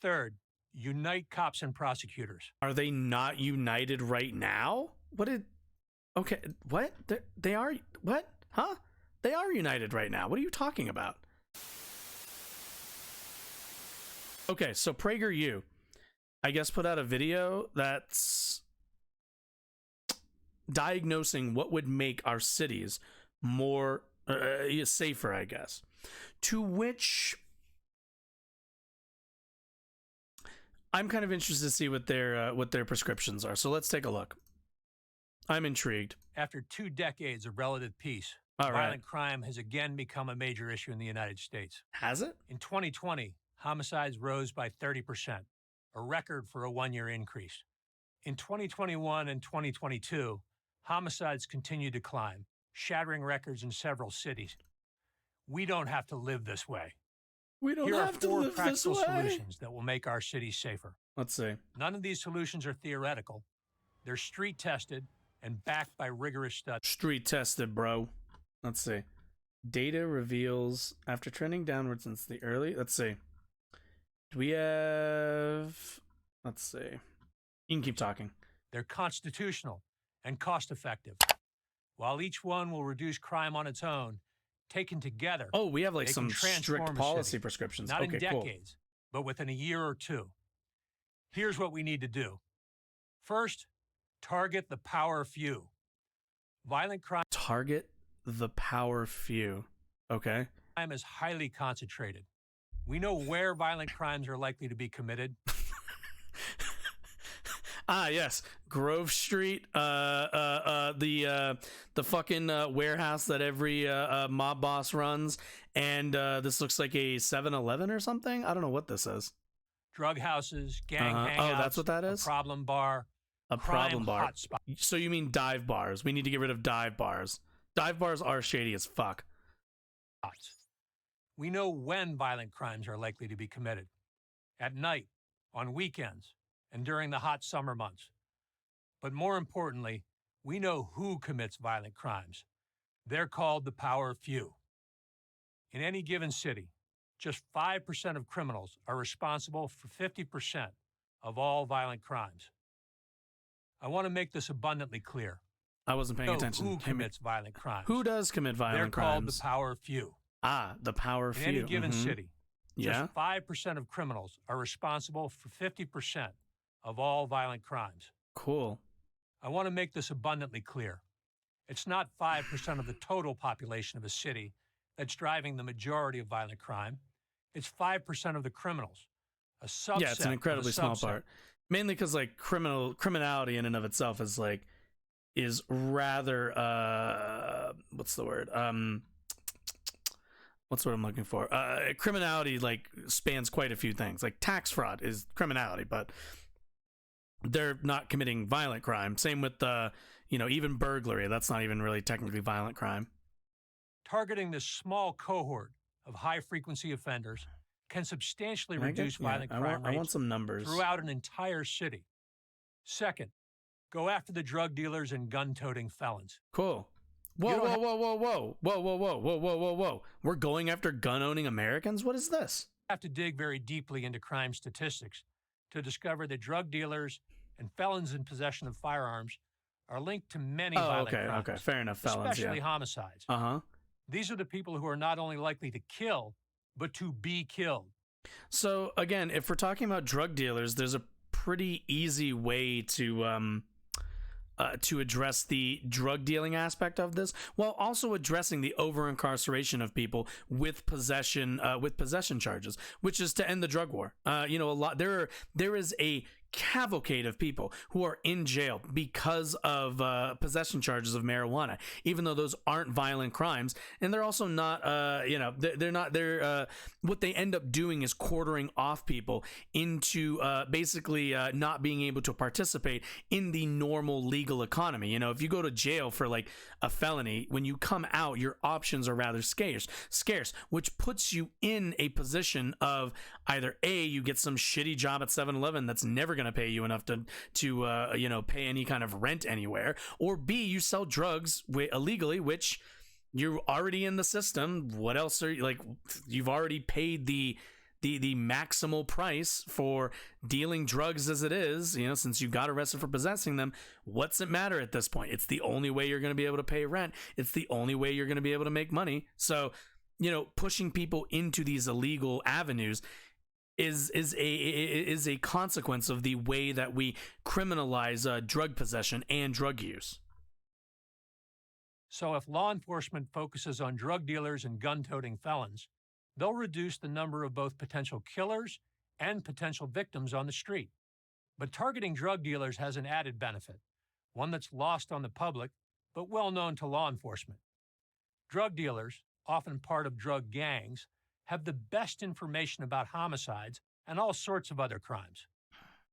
Third, unite cops and prosecutors. Are they not united right now? Okay, what? They are, what? Huh? They are united right now. What are you talking about? Okay, so PragerU, I guess, put out a video that's diagnosing what would make our cities more safer, I guess. To which I'm kind of interested to see what their prescriptions are. So let's take a look. I'm intrigued. After 2 decades of relative peace, All right. violent crime has again become a major issue in the United States. Has it? In 2020, homicides rose by 30%, a record for a 1-year increase. In 2021 and 2022, homicides continue to climb, shattering records in several cities. We don't have to live this way. We don't Here have are to 4 live this practical way. solutions that will make our cities safer. Let's see. None of these solutions are theoretical. They're street tested and backed by rigorous studies. Street tested, bro. Let's see. Data reveals after trending downward since the early. Let's see. Do we have? Let's see. You can keep talking. They're constitutional and cost effective. While each one will reduce crime on its own, taken together. Oh, we have like they some can transform strict a policy city. prescriptions. Not Okay, in decades, but within a year or 2. Here's what we need to do. First, target the power few. Violent crime Target the power few. Okay. is highly concentrated. We know where violent crimes are likely to be committed. Yes, Grove Street, the fucking warehouse that every mob boss runs, and this looks like a 7-Eleven or something. I don't know what this is. Drug houses, gang hangouts. Oh, that's what that is? A problem bar. A problem bar. Hotspot. So you mean dive bars? We need to get rid of dive bars. Dive bars are shady as fuck. We know when violent crimes are likely to be committed. At night, on weekends, and during the hot summer months. But more importantly, we know who commits violent crimes. They're called the power few. In any given city, just 5% of criminals are responsible for 50% of all violent crimes. I want to make this abundantly clear. I wasn't paying attention. Who commits violent crimes? Who does commit violent crimes? They're called the power few. Ah, the power few. In any given city, yeah, just 5% of criminals are responsible for 50% of all violent crimes. Cool. I want to make this abundantly clear. It's not 5% of the total population of a city that's driving the majority of violent crime. It's 5% of the criminals. A subset. Yeah, it's an incredibly small part. Mainly because like criminality in and of itself is rather what's the word? What's what I'm looking for? Criminality like spans quite a few things. Like tax fraud is criminality, but they're not committing violent crime. Same with even burglary. That's not even really technically violent crime. Targeting this small cohort of high-frequency offenders can substantially reduce violent crime rates. I want some numbers throughout an entire city. Second, go after the drug dealers and gun-toting felons. Cool. Whoa. We're going after gun-owning Americans? What is this? You have to dig very deeply into crime statistics to discover that drug dealers and felons in possession of firearms are linked to many violent crimes. Okay, fair enough. Felons, especially homicides. These are the people who are not only likely to kill, but to be killed. So again, if we're talking about drug dealers, there's a pretty easy way to address the drug dealing aspect of this, while also addressing the over incarceration of people with possession charges, which is to end the drug war. There is a cavalcade of people who are in jail because of possession charges of marijuana, even though those aren't violent crimes, and they're also not what they end up doing is quartering off people into basically not being able to participate in the normal legal economy. If you go to jail for like a felony, when you come out, your options are rather scarce, which puts you in a position of either A, you get some shitty job at 7-Eleven that's never going to pay you enough to pay any kind of rent anywhere, or B, you sell drugs illegally, which you're already in the system. What else are you like? You've already paid the the maximal price for dealing drugs as it is, since you got arrested for possessing them, what's it matter at this point? It's the only way you're going to be able to pay rent. It's the only way you're going to be able to make money. So, pushing people into these illegal avenues is a consequence of the way that we criminalize drug possession and drug use. So if law enforcement focuses on drug dealers and gun-toting felons, they'll reduce the number of both potential killers and potential victims on the street. But targeting drug dealers has an added benefit, one that's lost on the public, but well known to law enforcement. Drug dealers, often part of drug gangs, have the best information about homicides and all sorts of other crimes.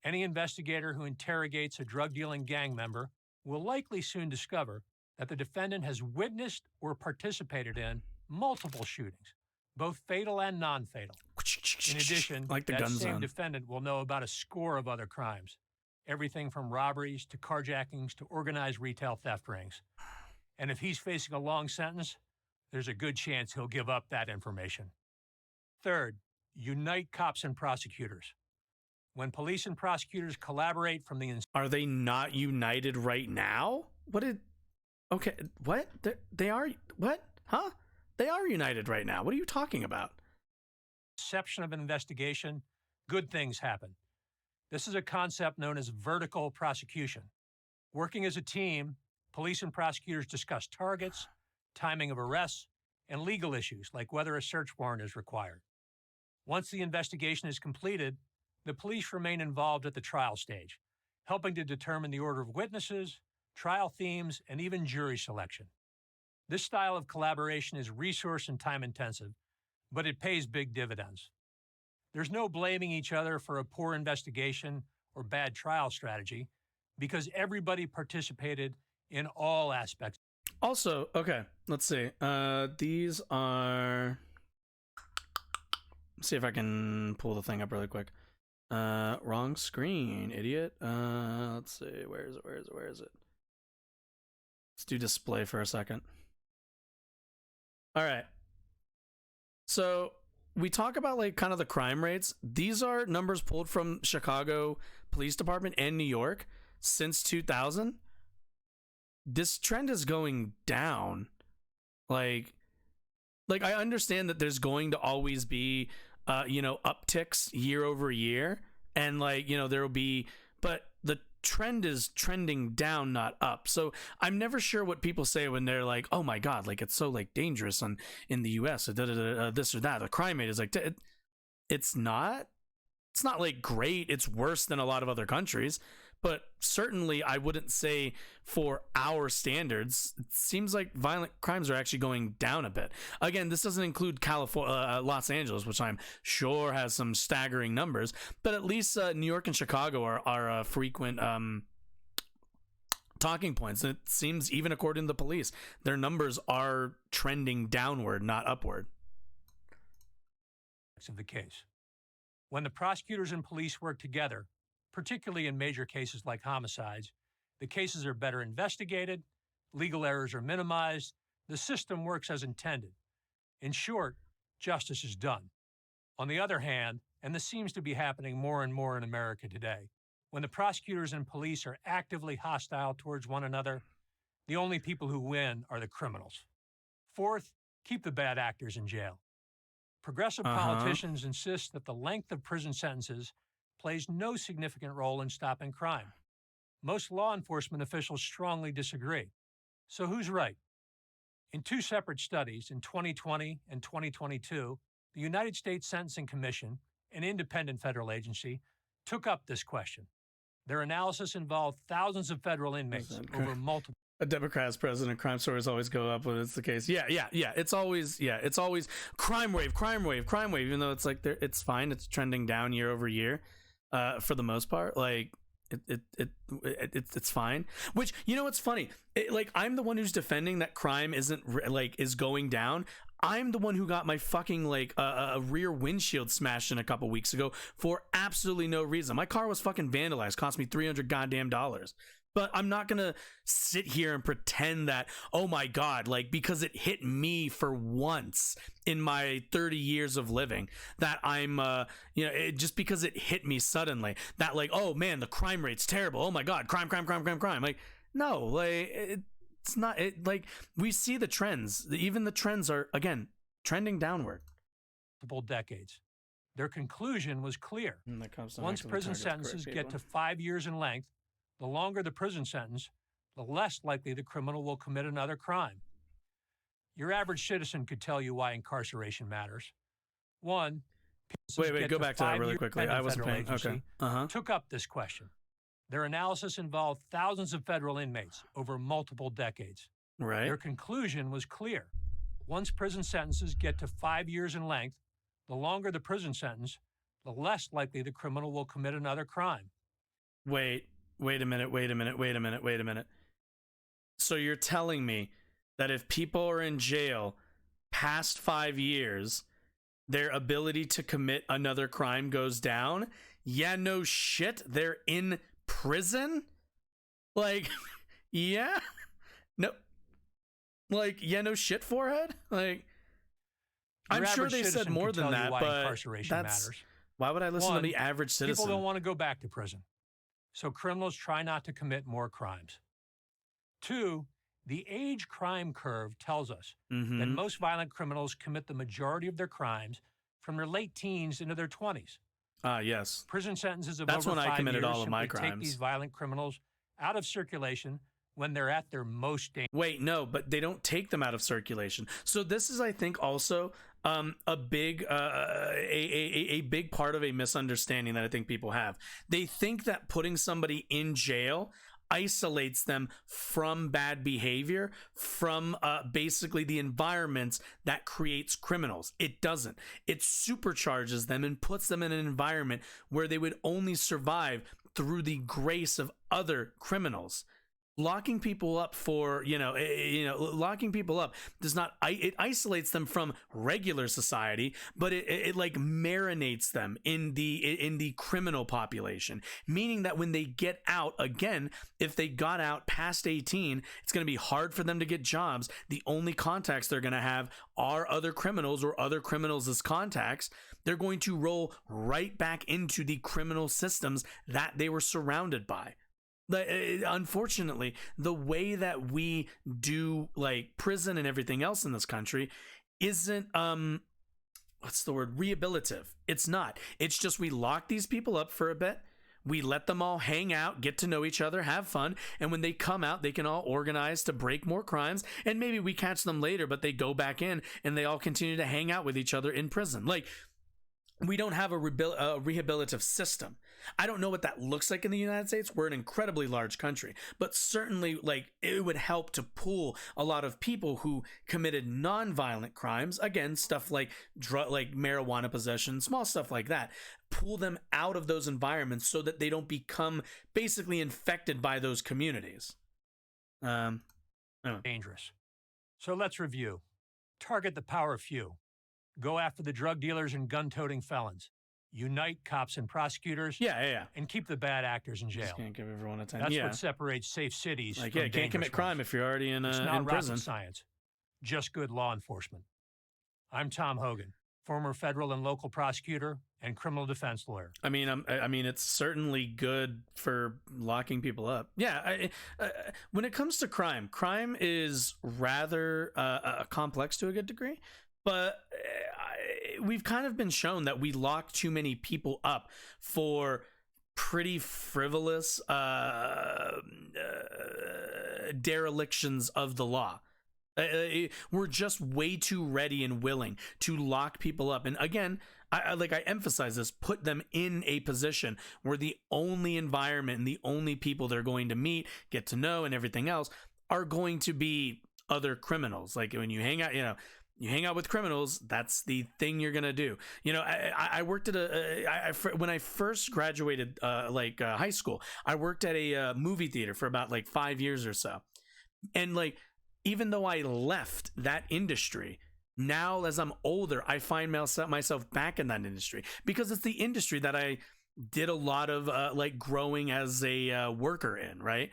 Any investigator who interrogates a drug-dealing gang member will likely soon discover that the defendant has witnessed or participated in multiple shootings, both fatal and non-fatal. In addition, like that same defendant will know about a score of other crimes, everything from robberies to carjackings to organized retail theft rings. And if he's facing a long sentence, there's a good chance he'll give up that information. Third, unite cops and prosecutors. When police and prosecutors collaborate from the... Are they not united right now? Okay, what? They are... What? Huh? They are united right now. What are you talking about? Inception of an investigation, good things happen. This is a concept known as vertical prosecution. Working as a team, police and prosecutors discuss targets, timing of arrests, and legal issues like whether a search warrant is required. Once the investigation is completed, the police remain involved at the trial stage, helping to determine the order of witnesses, trial themes, and even jury selection. This style of collaboration is resource and time intensive, but it pays big dividends. There's no blaming each other for a poor investigation or bad trial strategy because everybody participated in all aspects. Also, okay, let's see. These are... Let's see if I can pull the thing up really quick. Wrong screen, idiot. Let's see. Where is it? Let's do display for a second. All right. So we talk about like kind of the crime rates. These are numbers pulled from Chicago Police Department and New York since 2000. This trend is going down. Like I understand that there's going to always be, upticks year over year. And there will be, but the trend is trending down, not up. So I'm never sure what people say when they're like, oh my God, like it's so like dangerous in the US, this or that. The crime rate is like, it's not like great. It's worse than a lot of other countries, but certainly I wouldn't say for our standards, it seems like violent crimes are actually going down a bit. Again, this doesn't include California, Los Angeles, which I'm sure has some staggering numbers, but at least New York and Chicago are frequent talking points. And it seems, even according to the police, their numbers are trending downward, not upward. Of the case. When the prosecutors and police work together, particularly in major cases like homicides, the cases are better investigated, legal errors are minimized, the system works as intended. In short, justice is done. On the other hand, and this seems to be happening more and more in America today, when the prosecutors and police are actively hostile towards one another, the only people who win are the criminals. Fourth, keep the bad actors in jail. Progressive politicians insist that the length of prison sentences plays no significant role in stopping crime. Most law enforcement officials strongly disagree. So who's right? In two separate studies, in 2020 and 2022, the United States Sentencing Commission, an independent federal agency, took up this question. Their analysis involved thousands of federal inmates over multiple... A Democrat as president, crime stories always go up when it's the case. Yeah. It's always crime wave, even though it's like it's fine. It's trending down year over year for the most part. Like it's fine. Which, what's funny? I'm the one who's defending that crime is going down. I'm the one who got my fucking a rear windshield smashed in a couple weeks ago for absolutely no reason. My car was fucking vandalized, cost me $300 goddamn dollars. But I'm not going to sit here and pretend that, oh my God, like because it hit me for once in my 30 years of living, that I'm, just because it hit me suddenly, that like, oh man, the crime rate's terrible. Oh my God, crime. Like, no, like it's not, like we see the trends. Even the trends are, again, trending downward. Multiple decades. Their conclusion was clear. Once prison sentences get to 5 years in length, the longer the prison sentence, the less likely the criminal will commit another crime. Your average citizen could tell you why incarceration matters. One, wait, go back to that really quickly. I wasn't paying. Okay. Took up this question. Their analysis involved thousands of federal inmates over multiple decades. Right. Their conclusion was clear. Once prison sentences get to 5 years in length, the longer the prison sentence, the less likely the criminal will commit another crime. Wait a minute. So you're telling me that if people are in jail past 5 years, their ability to commit another crime goes down? Yeah, no shit. They're in prison? Like, yeah? No. Like, yeah, no shit, forehead? Like, I'm sure they said more than that, but that's... Why would I listen to the average citizen? People don't want to go back to prison, so criminals try not to commit more crimes. 2, the age crime curve tells us that most violent criminals commit the majority of their crimes from their late teens into their 20s. Yes. Prison sentences of That's over when 5 I committed years all of my simply take crimes. these violent criminals out of circulation when they're at their most dangerous. Wait, no, but they don't take them out of circulation. So this is, I think, also a big part of a misunderstanding that I think people have. They think that putting somebody in jail isolates them from bad behavior, from basically the environments that creates criminals. It doesn't. It supercharges them and puts them in an environment where they would only survive through the grace of other criminals. Locking people up for, locking people up does not, it isolates them from regular society, but it like marinates them in the criminal population, meaning that when they get out again, if they got out past 18, it's going to be hard for them to get jobs. The only contacts they're going to have are other criminals or other criminals as contacts. They're going to roll right back into the criminal systems that they were surrounded by. Unfortunately, the way that we do like prison and everything else in this country isn't what's the word, rehabilitative. It's not. It's just we lock these people up for a bit, we let them all hang out, get to know each other, have fun, and when they come out, they can all organize to break more crimes, and maybe we catch them later, but they go back in and they all continue to hang out with each other in prison. Like, we don't have a rehabilitative system. I don't know what that looks like in the United States. We're an incredibly large country, but certainly like it would help to pool a lot of people who committed non-violent crimes. Again, stuff like like marijuana possession, small stuff like that. Pull them out of those environments so that they don't become basically infected by those communities. Dangerous. So let's review. Target the power few. Go after the drug dealers and gun-toting felons. Unite cops and prosecutors. Yeah. And keep the bad actors in jail. Just can't give everyone a time. That's what separates safe cities from can't commit dangerous crime ones. if you're already in It's not prison. rocket science, just good law enforcement. I'm Tom Hogan, former federal and local prosecutor and criminal defense lawyer. I mean, it's certainly good for locking people up. Yeah, when it comes to crime is rather complex to a good degree. But we've kind of been shown that we lock too many people up for pretty frivolous derelictions of the law. We're just way too ready and willing to lock people up. And again, I emphasize this, put them in a position where the only environment and the only people they're going to meet, get to know, and everything else are going to be other criminals. Like when you hang out, you hang out with criminals, that's the thing you're going to do. I worked at when I first graduated high school, I worked at a movie theater for about 5 years or so. And even though I left that industry, now as I'm older, I find myself back in that industry because it's the industry that I did a lot of growing as a worker in, right?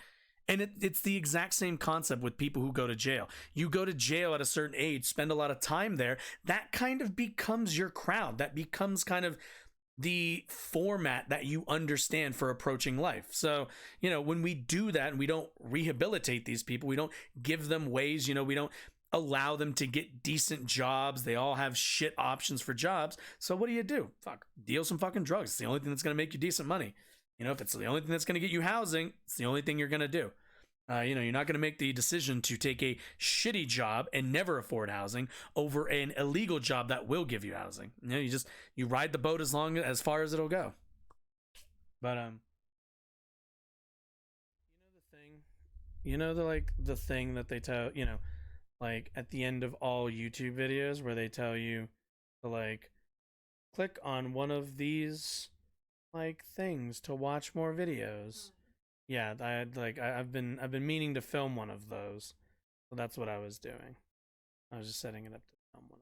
And it's the exact same concept with people who go to jail. You go to jail at a certain age, spend a lot of time there, that kind of becomes your crowd. That becomes kind of the format that you understand for approaching life. So, when we do that and we don't rehabilitate these people, we don't give them ways, we don't allow them to get decent jobs. They all have shit options for jobs. So what do? Fuck, deal some fucking drugs. It's the only thing that's going to make you decent money. If it's the only thing that's going to get you housing, it's the only thing you're going to do. You're not going to make the decision to take a shitty job and never afford housing over an illegal job that will give you housing. You ride the boat as far as it'll go. But the thing that they tell, like at the end of all YouTube videos where they tell you to like click on one of these like things to watch more videos. Yeah, I've been meaning to film one of those. So that's what I was doing. I was just setting it up to film one.